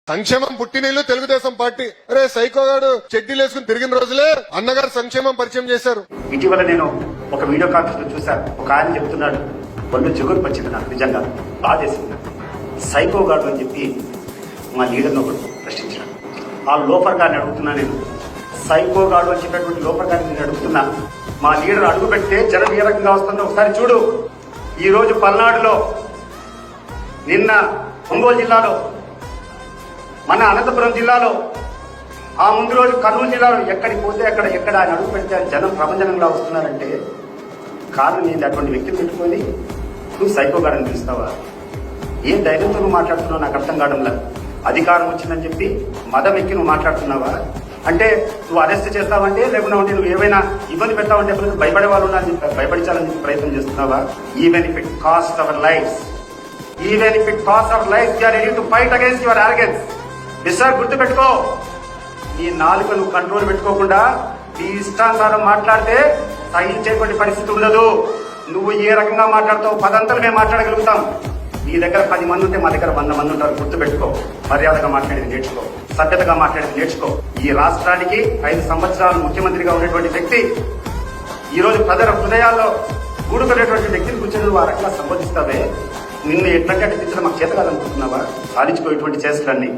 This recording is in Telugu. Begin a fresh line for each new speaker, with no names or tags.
సంక్షేమం పుట్టినీళ్ళు తెలుగుదేశం పార్టీ. అరే సైకోగాడు చెడ్డీలు వేసుకుని తిరిగిన రోజులే అన్నగారు సంక్షేమం పరిచయం చేశారు.
ఇటీవల నేను ఒక వీడియో కాన్ఫరెన్స్ చూశాను. ఒక ఆయన చెప్తున్నాడు, ఒళ్ళు జుగురు వచ్చింది నాకు, నిజంగా బాధేసింది. సైకోగాడు అని చెప్పి మా లీడర్ను ఒకటి ప్రశ్నించాడు. ఆ లోపర్ గారిని అడుగుతున్నా, నేను సైకోగాడు అని చెప్పినటువంటి లోపర్ గారిని నేను అడుగుతున్నా, మా లీడర్ అడుగు పెడితే జనం ఏ రకంగా వస్తుందో ఒకసారి చూడు. ఈ రోజు పల్నాడులో, నిన్న ఒంగోలు జిల్లాలో, మన అనంతపురం జిల్లాలో, ఆ ముందు రోజు కర్నూలు జిల్లాలో, ఎక్కడికి పోతే ఎక్కడ ఆయన అడుగు పెడితే జనం ప్రపంచంగా వస్తున్నారంటే కారణం ఏంటి? అటువంటి వ్యక్తిని పెట్టుకొని నువ్వు సైకోగాడని పిలుస్తావా? ఏం ధైర్యంతో నువ్వు మాట్లాడుతున్నావు నాకు అర్థం కావడంలా. అధికారం వచ్చిందని చెప్పి మదం ఎక్కి నువ్వు మాట్లాడుతున్నావా? అంటే నువ్వు అరెస్ట్ చేస్తావంటే, లేకుండా ఉంటే నువ్వు ఏమైనా ఇబ్బంది పెడతావంటే భయపడే వాళ్ళు ఉండాలని చెప్పి భయపడించాలని చెప్పి ప్రయత్నం చేస్తున్నావా? Even if it cost our lives, even if it cost our lives, we are ready to fight against your organs. Sir గుర్తుపెట్టుకో, నీ నాలుక నువ్వు కంట్రోల్ పెట్టుకోకుండా నీ ఇష్టానుసారం మాట్లాడితే సహించేటువంటి పరిస్థితి ఉండదు. నువ్వు ఏ రకంగా మాట్లాడతావు పదంతలు మేము మాట్లాడగలుగుతాం. నీ దగ్గర 10 మంది ఉంటే మా దగ్గర 100 మంది ఉంటారు. గుర్తుపెట్టుకో, మర్యాదగా మాట్లాడేది నేర్చుకో, సభ్యతగా మాట్లాడేది నేర్చుకో. ఈ రాష్ట్రానికి 5 సంవత్సరాలు ముఖ్యమంత్రిగా ఉన్నటువంటి వ్యక్తి ఈ రోజు ప్రజల హృదయాల్లో గూడుకునేటువంటి వ్యక్తిని కూర్చొని నువ్వు ఆ రకంగా సంబోధిస్తావే, నిన్ను ఎట్లాంటి తెచ్చిన మాకు చేత కాదనుకుంటున్నావా? సాధించుకో ఇటువంటి చేష్టలన్నీ.